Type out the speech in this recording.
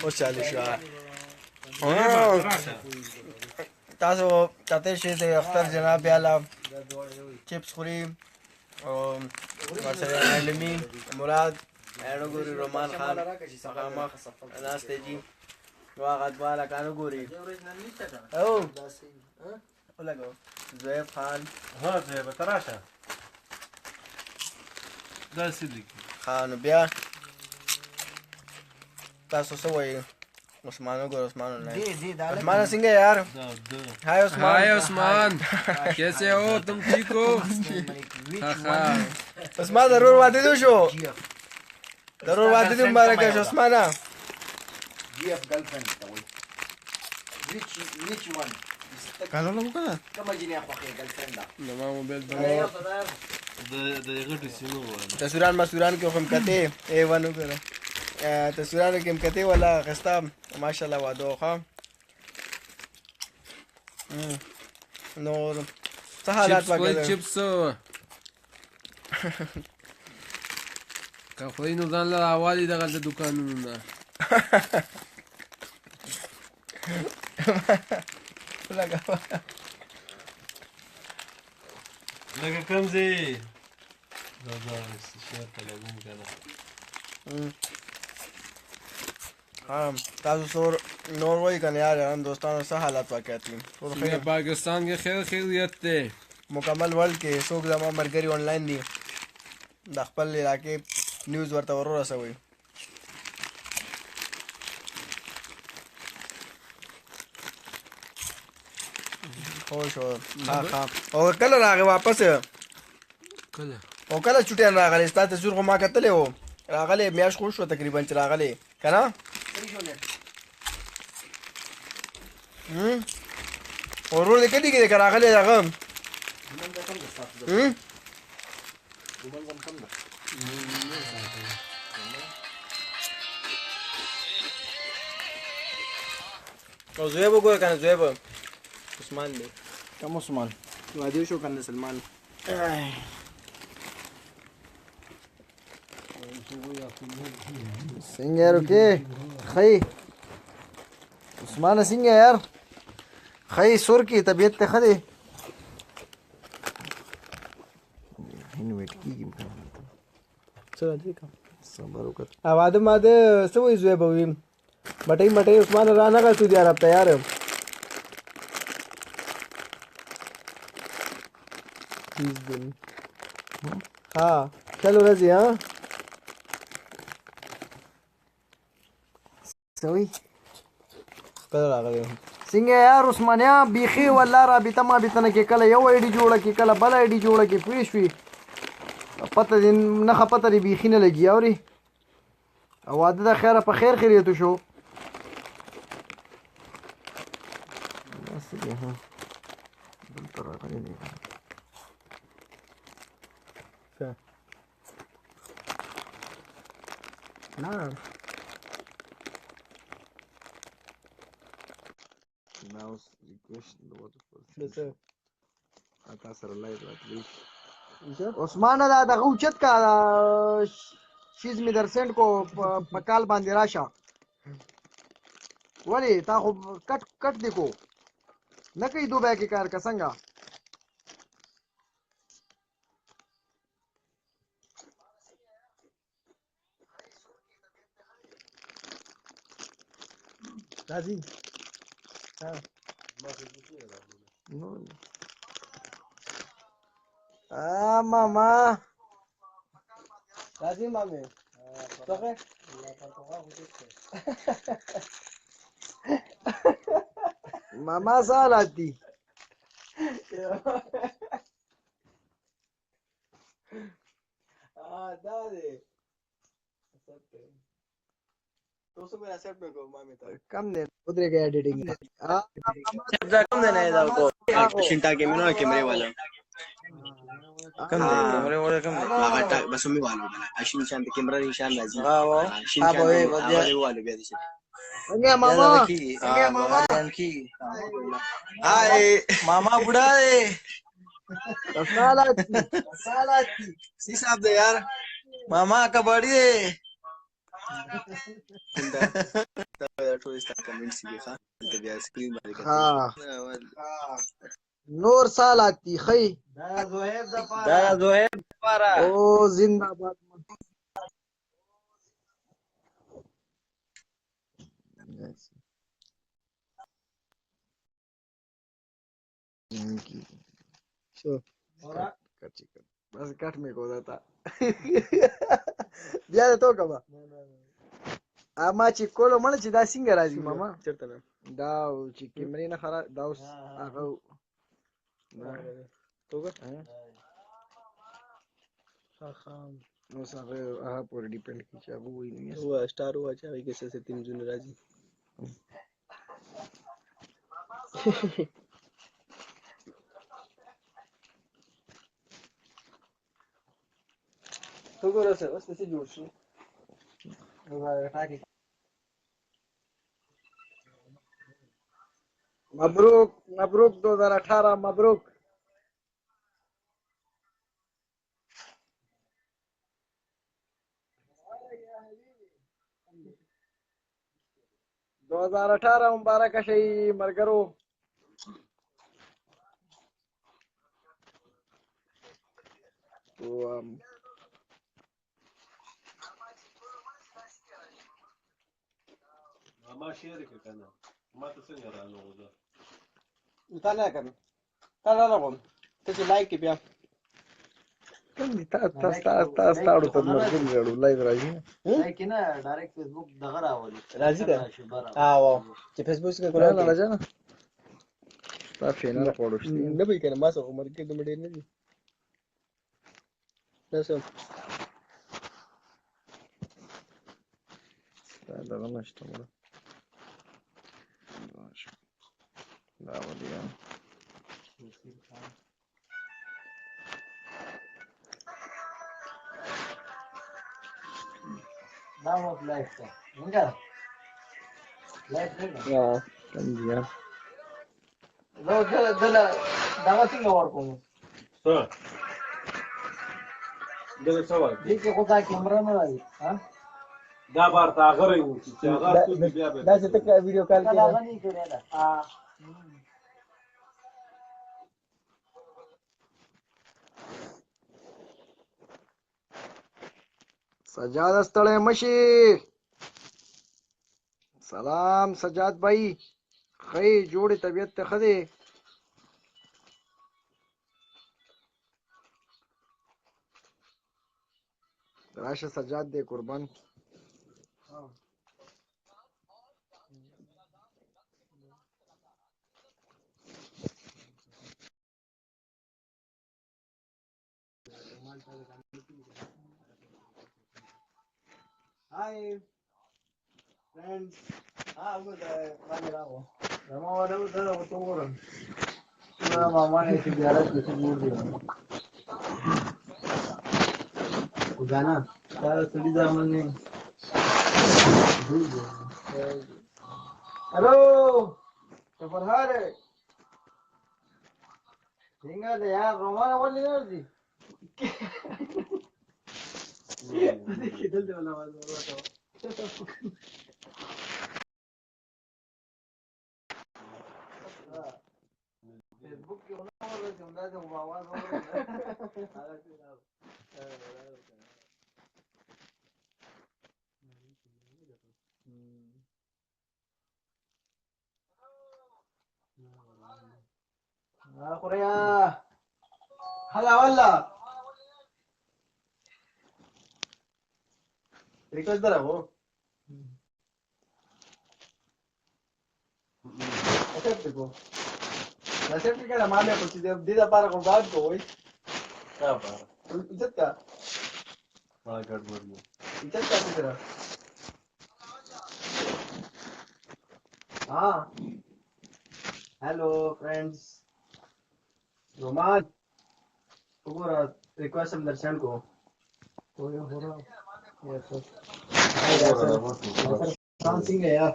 اوس چالي شو تاسو کته شي ته اختر جناب بیاله چپس خوري او ورسره علمي مراد اړو ګوري رومان خان مخامخ ناشته جی واغت والا کانو ګوري او ولګو زوهیب خان ها زوهیب تراشه دا سیدی خان بیا تاسو څه وایي عثمانو ګور عثمانو نه عثمان څنګه یار هاي عثمان हाय उस्मान कैसे हो तुम ठीक हो عثمان ضرور واده دو شو ضرور واده دو مبارک شو عثمانه جی اف گرل فرینڈ ته وایي which one کالو لو کنه کومه جنې خوښه گرل فرینډ ده نما موبایل د غټو سینو وایي تصویران مسوران کې هم کته ای ونو کنه تصویرانو کې هم کته ولا غستا ماشاءالله واده خو نور څه حالات وکړه चिप्स کا خو نو ځان له اوالي دغه د دکانونو نه لگا لکه کوم ځای دا شهر ته لګوم کنه تاسو سور نور وای کنه یار هم دوستانو څه حالات واقعات دي پاکستان کې خیر خیریت ده مکمل ورلد کې څوک زما مرګري آنلاین دي د خپل علاقې نیوز ورته ورور رسوي خوش هو ها او کله راغی واپس کله او کله چټیان راغلی ستا تصویر خو ما کتلی و راغلی میاشت خوش شو تقریبا چې راغلی که نه ورور دې کدي کې که راغلی هغه او زوهیب وګوره که نه زوهیب عثمان دی کوم عثمان واده شو کنه سلمان څنګه یار اوکې خی عثمان څنګه یار خی سور کی طبیعت ته ښه دی انویټ کېږي څه راځي که صبر وکړه واده ماده څه وایي زوهیب وي مټۍ مټۍ عثمان رانغی سعودي عرب ته یار ها چلو راځي ها سوي کله راغلی څنګه یار عثمانیا بیخي والله رابطه ما بیته نه کې کله یو آی ډي جوړه کې کله بل آی ډي جوړه کې پوه شوې پته دې نښه پته دې بیخي نه لګي اورې او واده د خیره په خیر خیریتو شو داسې دی ها دلته راغلی دی نه Mouse request څه اتا سره لایو راتلی عثمان دا دغه اوچت کا شیز می در سند کو په کال باندې راشه ولی تا خو کټ دی کو نه کوي دوبه کې کار کا څنګه راځي ماما راځي مامي څنګه ماما سالات دي دا دی دوستوں کو ایکسپٹ میں کو مامی تا کم نے ادھر گیا ایڈیٹنگ کم دینا ہے دا کو شنٹا کیمرے کیمرے والا کم دے کیمرے والا کم دے هغه بس می والو اشین شان کیمرہ نشان راځي شین شان والو بیا دي څنګه ماما څنګه ماما کی هاي ماما بوډا ہے سالات سی صاحب دے یار ماما کبڈی ہے اس طرح کمنٹس کې ښه ته بیا سکرین باندې ها نور سالات دی خی دا زوهیب لپاره او زندہ باد بس کٹ میں کو تھا بیا ته کما اما چې کولو مړ چې دا څنګه راځي ماما چرته نه دا چې کیمرې نه خراب دا اوس هغه توګه نو هغه هغه پورې ډیپند کی چې هغه وایي نه هو سٹار هوا چې هغه کې څه تیم جون راځي تو ګوره څه اوس څه جوړ شو مبروک مبروک 2018 مبروک مبارک شي مرګرو ما شعر کې کنه ما ته څنګه رانه وځه تا نه کوم تا نه کوم ته چې لایک کې بیا تاسو ته مرګري راړو لایو راځي لایک نه ډایرکټ فیسبوک دغه راولي راځي دا چې فیسبوک کې ګورا نه راځه تا فینال پوډوشتي نه به کنه ما سره عمر کې دومره ډیر نه دي تاسو دا نشته مړه دا ودی دا مو لایف ته څنګه لایف نه کنجیا نو دا څنګه ورکوم څه دغه سوال دې کې خو دا کیمرا نه راځي ها دا بار تا غره یو چې هغه څه بیا به دا چې ته ویډیو کال کې دا غني کړی دا سجاد استړی مشي سلام سجاد بھائی خی جوړې طبیعت ته خدي راشه سجاد دې قربان Hi friends. Good. Bravo. Mama, what over? Mama, I see the other good. Ugana. Hello. Farhare. Singa de yaar Romana बोल रही है जी. किधर वाला आवाज हो रहा था. फेसबुक के होना वाला जुमला जो आवाज हो रहा है. Korea. Hala wala. Request dara wo. Accept ko. Accept ka na mami ko si dida para ko baad ko hoy. क्या बात Izzat ka. हाँ गड़बड़ में Izzat ka tera. हाँ. Hello friends. रोमान वगैरह रिक्वेस्ट हम दर्शन को कोई हो रहा है काम सिंह है यार